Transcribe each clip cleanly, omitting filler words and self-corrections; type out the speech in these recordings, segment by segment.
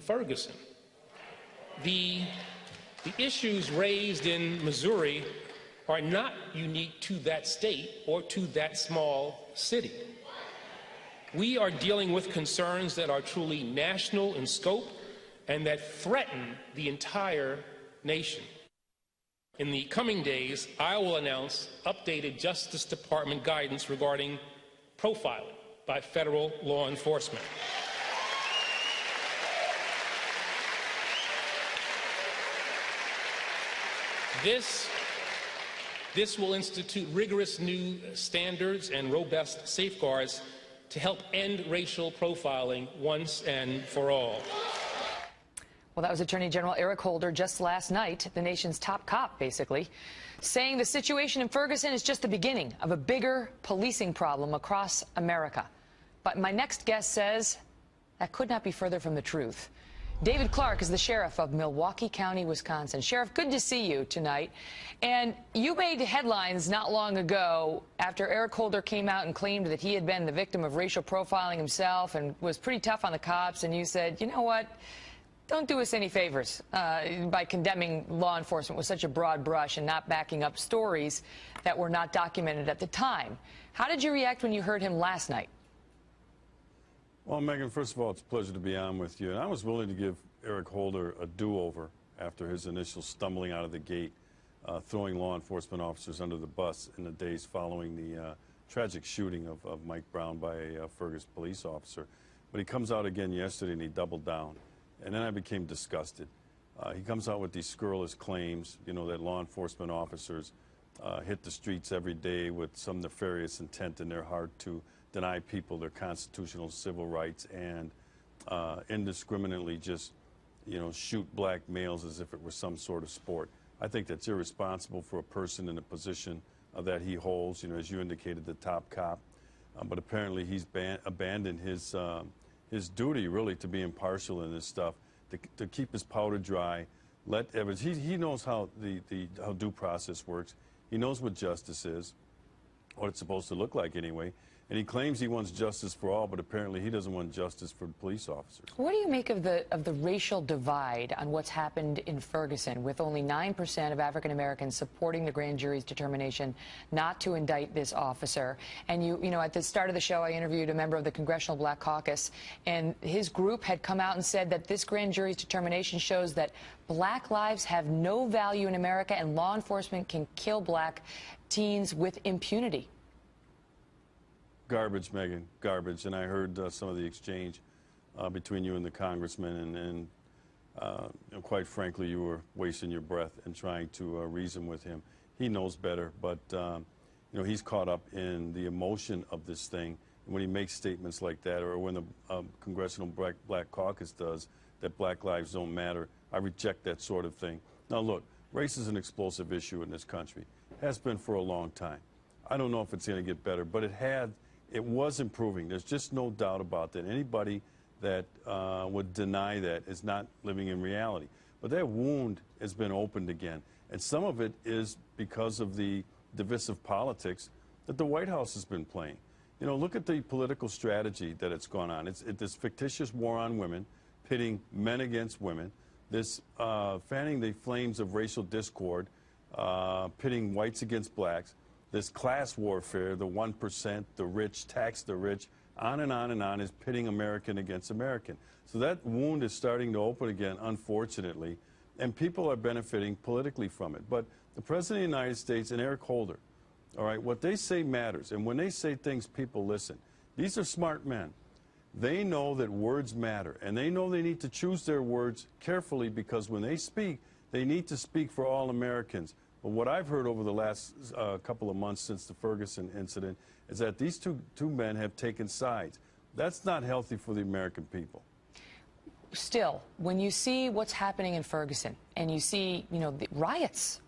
Ferguson. The issues raised in Missouri are not unique to that state or to that small city. We are dealing with concerns that are truly national in scope and that threaten the entire nation. In the coming days, I will announce updated Justice Department guidance regarding profiling by federal law enforcement. This will institute rigorous new standards and robust safeguards to help end racial profiling once and for all. Well, that was Attorney General Eric Holder just last night, the nation's top cop, basically, saying the situation in Ferguson is just the beginning of a bigger policing problem across America. But my next guest says that could not be further from the truth. David Clark is the sheriff of Milwaukee County, Wisconsin. Sheriff, good to see you tonight. And you made headlines not long ago after Eric Holder came out and claimed that he had been the victim of racial profiling himself and was pretty tough on the cops. And you said, you know what, don't do us any favors by condemning law enforcement with such a broad brush and not backing up stories that were not documented at the time. How did you react when you heard him last night? Well, Megan, first of all, it's a pleasure to be on with you. And I was willing to give Eric Holder a do-over after his initial stumbling out of the gate, throwing law enforcement officers under the bus in the days following the tragic shooting of Mike Brown by a Fergus police officer. But he comes out again yesterday and he doubled down. And then I became disgusted. He comes out with these scurrilous claims, you know, that law enforcement officers hit the streets every day with some nefarious intent in their heart to deny people their constitutional civil rights and indiscriminately just, you know, shoot black males as if it were some sort of sport. I think that's irresponsible for a person in the position that he holds, you know, as you indicated, the top cop. But apparently he's abandoned his duty, really, to be impartial in this stuff, to keep his powder dry, let evidence. He knows how how due process works. He knows what justice is, what it's supposed to look like anyway. And he claims he wants justice for all, but apparently he doesn't want justice for police officers. What do you make of the racial divide on what's happened in Ferguson, with only 9% of African Americans supporting the grand jury's determination not to indict this officer? And you know, at the start of the show, I interviewed a member of the Congressional Black Caucus, and his group had come out and said that this grand jury's determination shows that black lives have no value in America and law enforcement can kill black teens with impunity. Garbage, Megan, garbage. And I heard some of the exchange between you and the congressman, and you know, quite frankly, you were wasting your breath and trying to reason with him. He knows better, but you know, he's caught up in the emotion of this thing. And when he makes statements like that, or when the Congressional Black Caucus does, that black lives don't matter, I reject that sort of thing. Now, look, race is an explosive issue in this country. Has been for a long time. I don't know if it's going to get better, but it was improving. There's just no doubt about that. Anybody that would deny that is not living in reality. But that wound has been opened again. And some of it is because of the divisive politics that the White House has been playing. You know, look at the political strategy that it's gone on. It's this fictitious war on women, pitting men against women, this fanning the flames of racial discord, pitting whites against blacks, this class warfare, the 1%, the rich, tax the rich, on and on is pitting American against American. So that wound is starting to open again, unfortunately, and people are benefiting politically from it. But the President of the United States and Eric Holder, all right, what they say matters. And when they say things, people listen. These are smart men. They know that words matter, and they know they need to choose their words carefully, because when they speak, they need to speak for all Americans. But what I've heard over the last couple of months since the Ferguson incident is that these two men have taken sides. That's not healthy for the American people. Still, when you see what's happening in Ferguson and you see, you know, the riots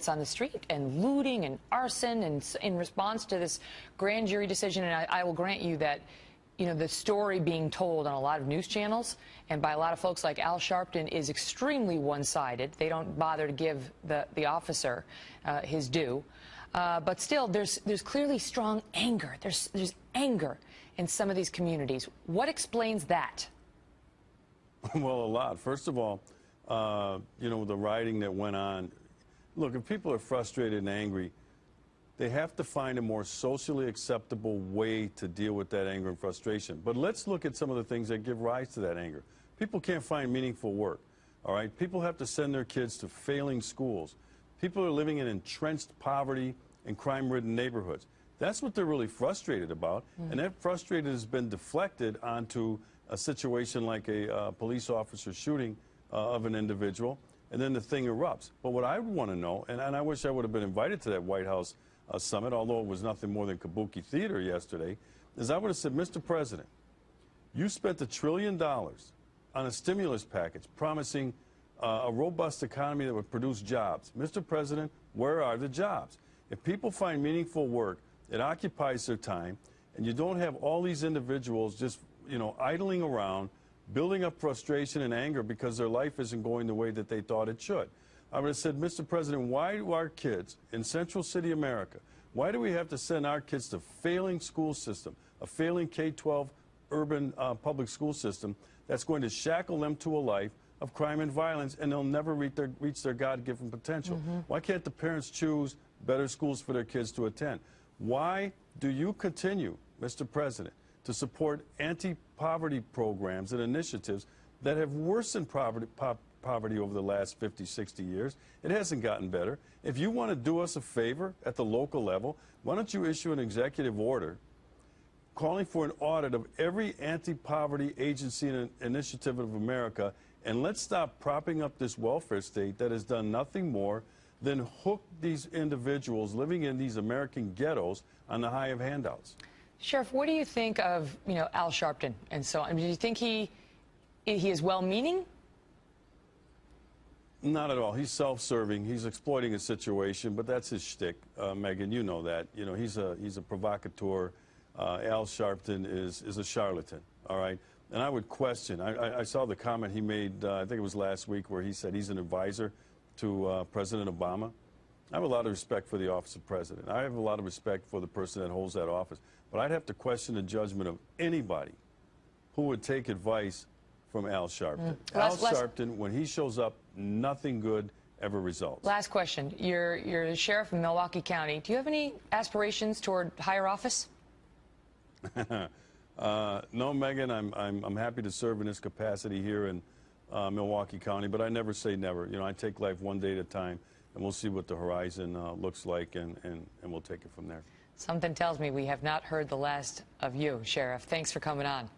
on the street and looting and arson and in response to this grand jury decision, and I will grant you that, you know, the story being told on a lot of news channels and by a lot of folks like Al Sharpton is extremely one-sided. They don't bother to give the officer his due. But still, there's clearly strong anger. There's anger in some of these communities. What explains that? Well, a lot. First of all, you know, the rioting that went on. Look, if people are frustrated and angry, they have to find a more socially acceptable way to deal with that anger and frustration. But let's look at some of the things that give rise to that anger. People can't find meaningful work, all right? People have to send their kids to failing schools. People are living in entrenched poverty and crime-ridden neighborhoods. That's what they're really frustrated about, and that frustration has been deflected onto a situation like a police officer shooting of an individual, and then the thing erupts. But what I want to know, and I wish I would have been invited to that White House summit, although it was nothing more than kabuki theater yesterday, is I would have said, Mr. President, you spent $1 trillion on a stimulus package promising a robust economy that would produce jobs. Mr. President, where are the jobs? If people find meaningful work, it occupies their time, and you don't have all these individuals just, you know, idling around, building up frustration and anger because their life isn't going the way that they thought it should. I would have said, Mr. President, why do our kids in Central City, America, why do we have to send our kids to failing school system, a failing K-12 urban public school system that's going to shackle them to a life of crime and violence, and they'll never reach their God-given potential? Why can't the parents choose better schools for their kids to attend? Why do you continue, Mr. President, to support anti-poverty programs and initiatives that have worsened poverty over the last 50, 60 years? It hasn't gotten better. If you want to do us a favor at the local level, why don't you issue an executive order calling for an audit of every anti-poverty agency and initiative of America, and let's stop propping up this welfare state that has done nothing more than hook these individuals living in these American ghettos on the high of handouts. Sheriff, what do you think of, you know, Al Sharpton and so on? I mean, do you think he is well-meaning? Not at all. He's self-serving. He's exploiting a situation, but that's his shtick. Megan, you know that. You know, he's a provocateur. Al Sharpton is a charlatan, all right? And I would question, I saw the comment he made, I think it was last week, where he said he's an advisor to President Obama. I have a lot of respect for the office of president. I have a lot of respect for the person that holds that office. But I'd have to question the judgment of anybody who would take advice from Al Sharpton. Al Sharpton, when he shows up, nothing good ever results. Last question. You're the sheriff of Milwaukee County. Do you have any aspirations toward higher office? No, Megan. I'm happy to serve in this capacity here in Milwaukee County, but I never say never. You know, I take life one day at a time, and we'll see what the horizon looks like, and we'll take it from there. Something tells me we have not heard the last of you, Sheriff. Thanks for coming on.